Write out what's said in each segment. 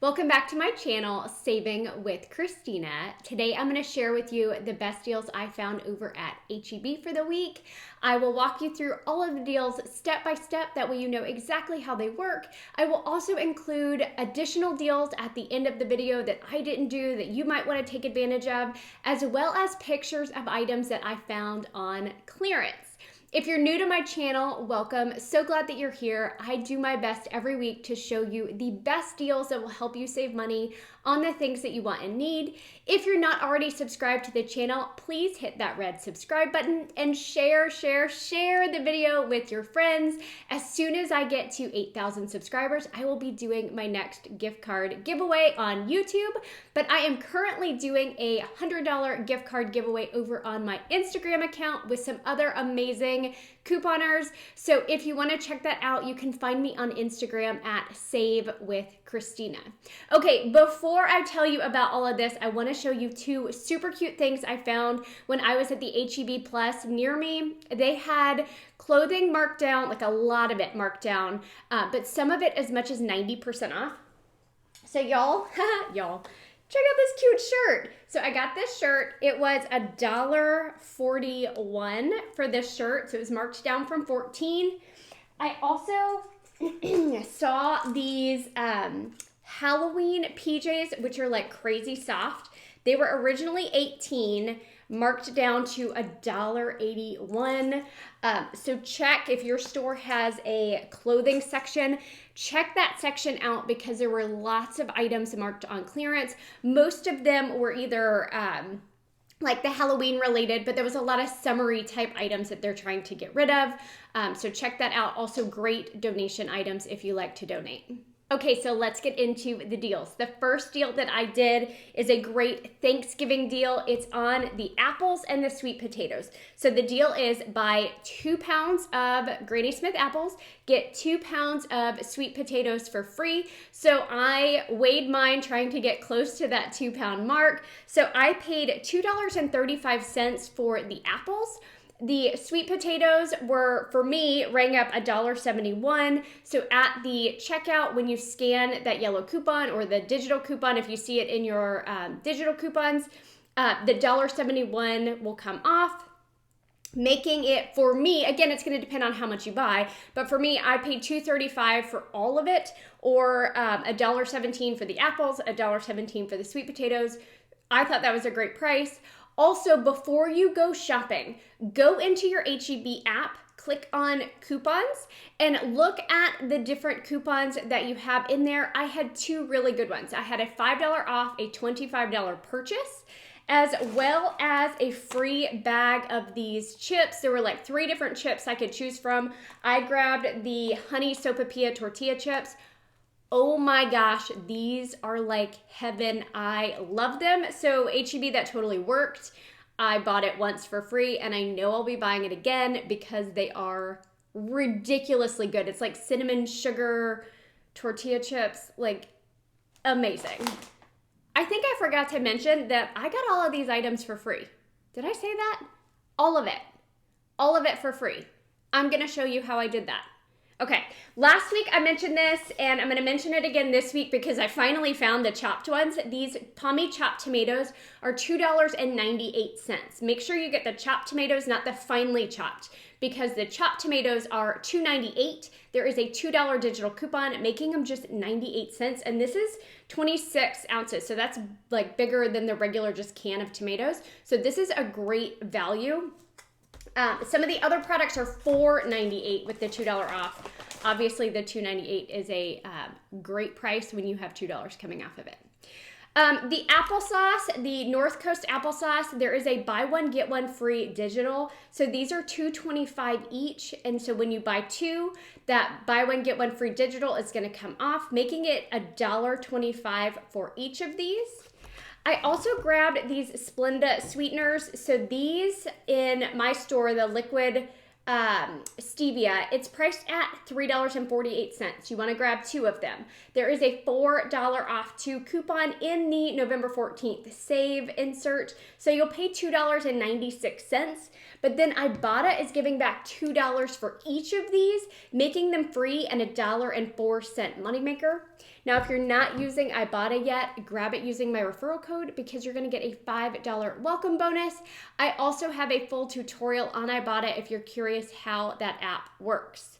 Welcome back to my channel, Saving with Christina. Today I'm going to share with you the best deals I found over at HEB for the week. I will walk you through all of the deals step by step, that way you know exactly how they work. I will also include additional deals at the end of the video that I didn't do that you might want to take advantage of, as well as pictures of items that I found on clearance. If you're new to my channel, welcome. So glad that you're here. I do my best every week to show you the best deals that will help you save money on the things that you want and need. If you're not already subscribed to the channel, please hit that red subscribe button and share the video with your friends. As soon as I get to 8,000 subscribers, I will be doing my next gift card giveaway on YouTube, but I am currently doing a $100 gift card giveaway over on my Instagram account with some other amazing couponers. So if you want to check that out, you can find me on Instagram at Save with Christina. Okay, before I tell you about all of this, I want to show you two super cute things I found when I was at the HEB Plus near me. They had clothing marked down, like a lot of it marked down, but some of it as much as 90% off. So y'all, check out this cute shirt. So I got this shirt. It was $1.41 for this shirt. So it was marked down from 14. I also saw these Halloween PJs, which are like crazy soft. They were originally 18, marked down to $1.81. So check if your store has a clothing section. Check that section out because there were lots of items marked on clearance. Most of them were either like the Halloween related, but there was a lot of summery type items that they're trying to get rid of. So check that out. Also great donation items if you like to donate. Okay, so let's get into the deals. The first deal that I did is a great Thanksgiving deal. It's on the apples and the sweet potatoes. So the deal is buy 2 pounds of Granny Smith apples, get 2 pounds of sweet potatoes for free. So I weighed mine trying to get close to that 2 pound mark. So I paid $2.35 for the apples. The sweet potatoes were, for me, rang up $1.71. So at the checkout, when you scan that yellow coupon or the digital coupon, if you see it in your digital coupons, the $1.71 will come off, making it, for me, again, it's going to depend on how much you buy, but for me, I paid $2.35 for all of it, or $1.17 for the apples, $1.17 for the sweet potatoes. I thought that was a great price. Also, before you go shopping, go into your HEB app, click on coupons, and look at the different coupons that you have in there. I had two really good ones. I had a $5 off a $25 purchase, as well as a free bag of these chips. There were like 3 different chips I could choose from. I grabbed the honey sopapilla tortilla chips. Oh my gosh, these are like heaven. I love them. So HEB, that totally worked. I bought it once for free and I know I'll be buying it again because they are ridiculously good. It's like cinnamon sugar tortilla chips, like amazing. I think I forgot to mention that I got all of these items for free. Did I say that? All of it for free. I'm gonna show you how I did that. Okay, last week I mentioned this, and I'm going to mention it again this week because I finally found the chopped ones. These Pomade chopped tomatoes are $2.98. Make sure you get the chopped tomatoes, not the finely chopped, because the chopped tomatoes are $2.98. There is a $2 digital coupon, making them just 98 cents, and this is 26 ounces, so that's like bigger than the regular just can of tomatoes. So this is a great value. Some of the other products are $4.98 with the $2 off. Obviously, the $2.98 is a great price when you have $2 coming off of it. The applesauce, the North Coast applesauce, there is a buy one, get one free digital. So these are $2.25 each. And so when you buy 2, that buy one, get one free digital is going to come off, making it $1.25 for each of these. I also grabbed these Splenda sweeteners. So these in my store, the liquid stevia, it's priced at $3.48. You want to grab 2 of them. There is a $4 off 2 coupon in the November 14th save insert. So you'll pay $2.96, but then Ibotta is giving back $2 for each of these, making them free and $1.04 moneymaker. Now, if you're not using Ibotta yet, grab it using my referral code because you're gonna get a $5 welcome bonus. I also have a full tutorial on Ibotta if you're curious how that app works.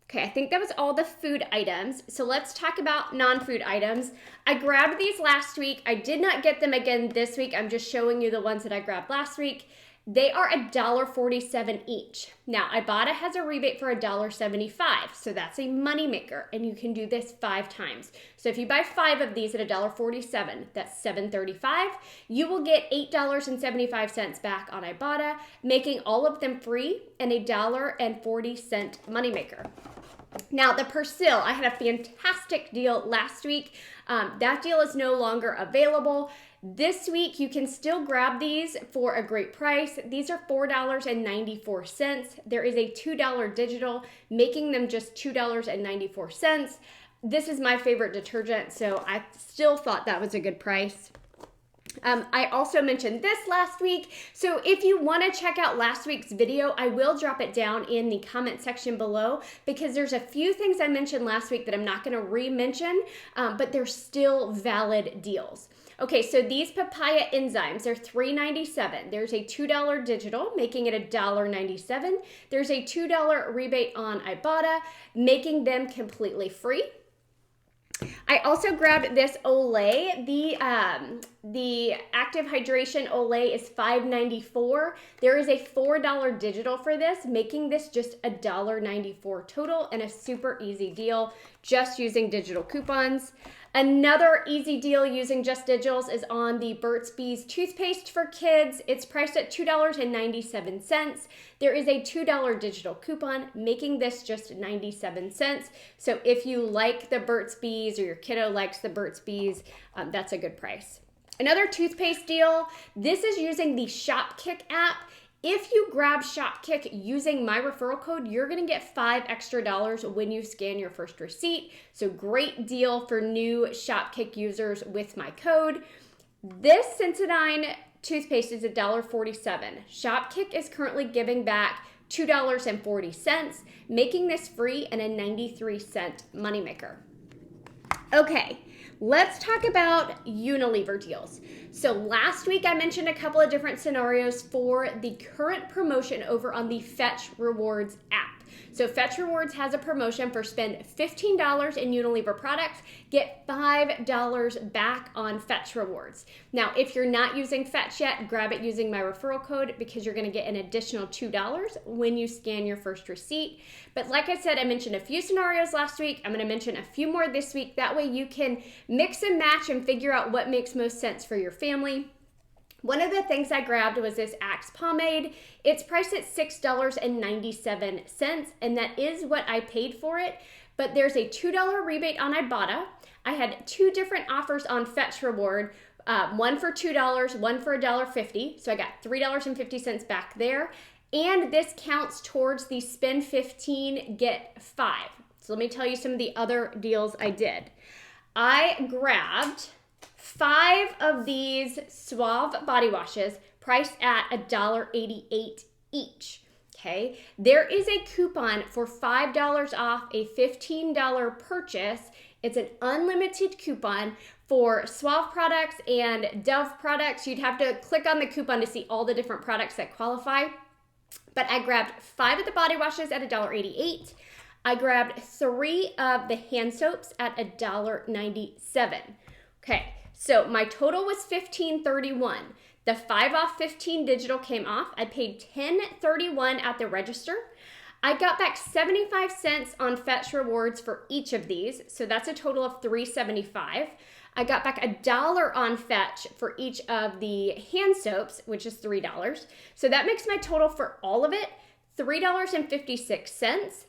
Okay, I think that was all the food items. So let's talk about non-food items. I grabbed these last week. I did not get them again this week. I'm just showing you the ones that I grabbed last week. They are $1.47 each. Now, Ibotta has a rebate for $1.75, so that's a moneymaker, and you can do this 5 times. So if you buy 5 of these at $1.47, that's $7.35, you will get $8.75 back on Ibotta, making all of them free and a $1.40 moneymaker. Now, the Purcell, I had a fantastic deal last week. That deal is no longer available. This week, you can still grab these for a great price. These are $4.94. There is a $2 digital, making them just $2.94. This is my favorite detergent, so I still thought that was a good price. I also mentioned this last week, so if you want to check out last week's video, I will drop it down in the comment section below because there's a few things I mentioned last week that I'm not going to re-mention, but they're still valid deals. Okay, so these papaya enzymes, they're $3.97. There's a $2 digital, making it $1.97. There's a $2 rebate on Ibotta, making them completely free. I also grabbed this Olay. The Active Hydration Olay is $5.94. There is a $4 digital for this, making this just $1.94 total and a super easy deal just using digital coupons. Another easy deal using just digitals is on the Burt's Bees toothpaste for kids. It's priced at $2.97. There is a $2 digital coupon, making this just 97 cents. So if you like the Burt's Bees or your kiddo likes the Burt's Bees, that's a good price. Another toothpaste deal, this is using the Shopkick app. If you grab Shopkick using my referral code, you're gonna get $5 extra when you scan your first receipt. So great deal for new Shopkick users with my code. This Sensodyne toothpaste is $1.47. Shopkick is currently giving back $2.40, making this free and a 93-cent moneymaker. Okay. Let's talk about Unilever deals. So last week I mentioned a couple of different scenarios for the current promotion over on the Fetch Rewards app. So Fetch Rewards has a promotion for spend $15 in Unilever products, get $5 back on Fetch Rewards. Now, if you're not using Fetch yet, grab it using my referral code because you're gonna get an additional $2 when you scan your first receipt. But like I said, I mentioned a few scenarios last week. I'm gonna mention a few more this week. That way you can mix and match and figure out what makes most sense for your family. One of the things I grabbed was this Axe pomade. It's priced at $6.97, and that is what I paid for it, but there's a $2 rebate on Ibotta. I had 2 different offers on Fetch Reward, one for $2, one for $1.50, so I got $3.50 back there, and this counts towards the spend 15, get 5. So let me tell you some of the other deals I did. I grabbed 5 of these Suave body washes priced at $1.88 each. Okay, there is a coupon for $5 off a $15 purchase. It's an unlimited coupon for Suave products and Dove products. You'd have to click on the coupon to see all the different products that qualify. But I grabbed 5 of the body washes at $1.88. I grabbed 3 of the hand soaps at $1.97. Okay, so my total was $15.31. The 5 off 15 digital came off. I paid $10.31 at the register. I got back 75 cents on Fetch Rewards for each of these, so that's a total of $3.75. I got back $1 on Fetch for each of the hand soaps, which is $3. So that makes my total for all of it $3.56.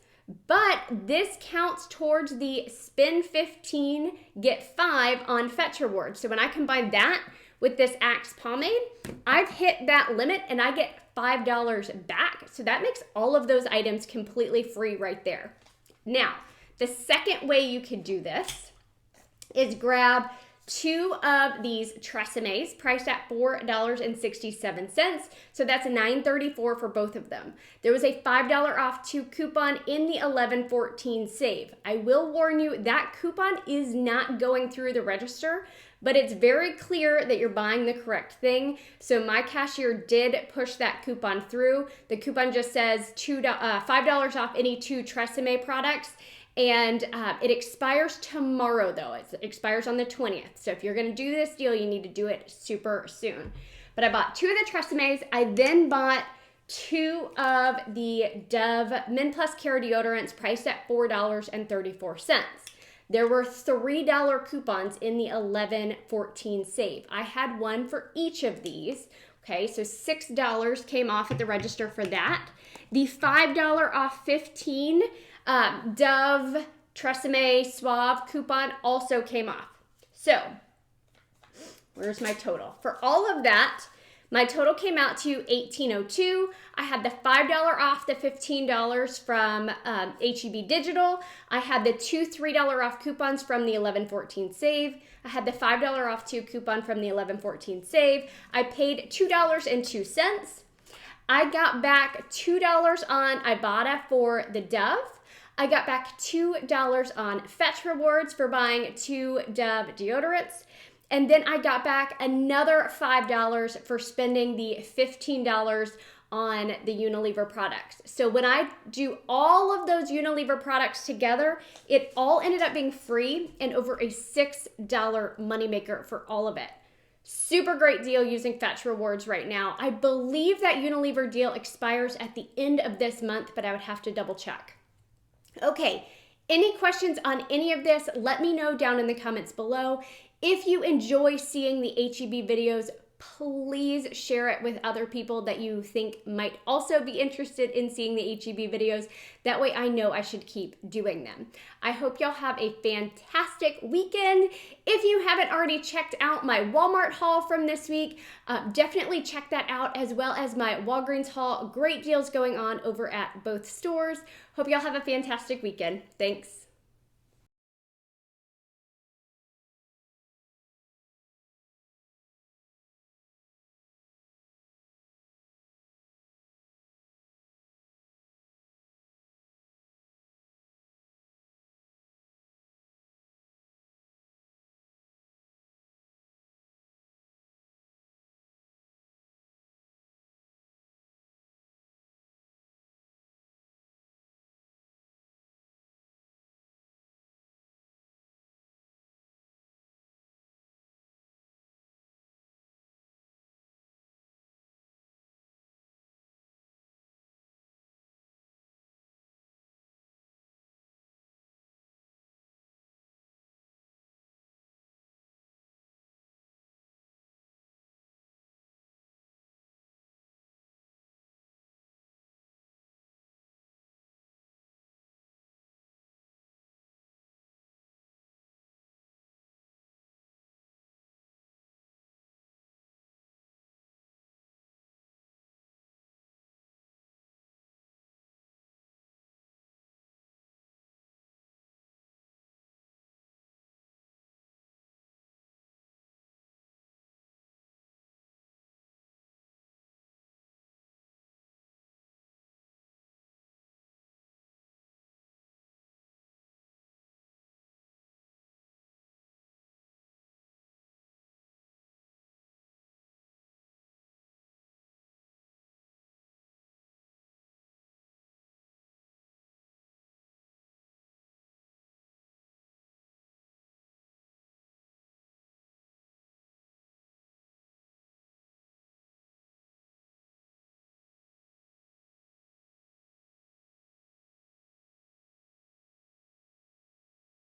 But this counts towards the spend 15, get 5 on Fetch Rewards. So when I combine that with this Axe pomade, I've hit that limit and I get $5 back. So that makes all of those items completely free right there. Now, the second way you could do this is grab 2 of these Tresemmes priced at $4.67. So that's $9.34 for both of them. There was a $5 off 2 coupon in the 11/14 save. I will warn you, that coupon is not going through the register, but it's very clear that you're buying the correct thing. So my cashier did push that coupon through. The coupon just says $5 off any 2 Tresemme products. And it expires tomorrow, though. It expires on the 20th. So if you're going to do this deal, you need to do it super soon. But I bought 2 of the Tresemmes. I then bought 2 of the Dove Men Plus Care deodorants priced at $4.34. There were $3 coupons in the 11/14 save. I had one for each of these. Okay, so $6 came off at the register for that. The $5 off 15 Dove, Tresemme, Suave coupon also came off. So, where's my total? For all of that, my total came out to $18.02. I had the $5 off the $15 from HEB Digital. I had the 2 $3 off coupons from the 11/14 save. I had the $5 off 2 coupon from the 11/14 save. I paid $2.02. I got back $2 on Ibotta for the Dove. I got back $2 on Fetch Rewards for buying 2 Dove deodorants. And then I got back another $5 for spending the $15 on the Unilever products. So when I do all of those Unilever products together, it all ended up being free and over a $6 moneymaker for all of it. Super great deal using Fetch Rewards right now. I believe that Unilever deal expires at the end of this month, but I would have to double check. Okay, any questions on any of this, let me know down in the comments below. If you enjoy seeing the HEB videos, please share it with other people that you think might also be interested in seeing the HEB videos. That way I know I should keep doing them. I hope y'all have a fantastic weekend. If you haven't already checked out my Walmart haul from this week, definitely check that out, as well as my Walgreens haul. Great deals going on over at both stores. Hope y'all have a fantastic weekend. Thanks.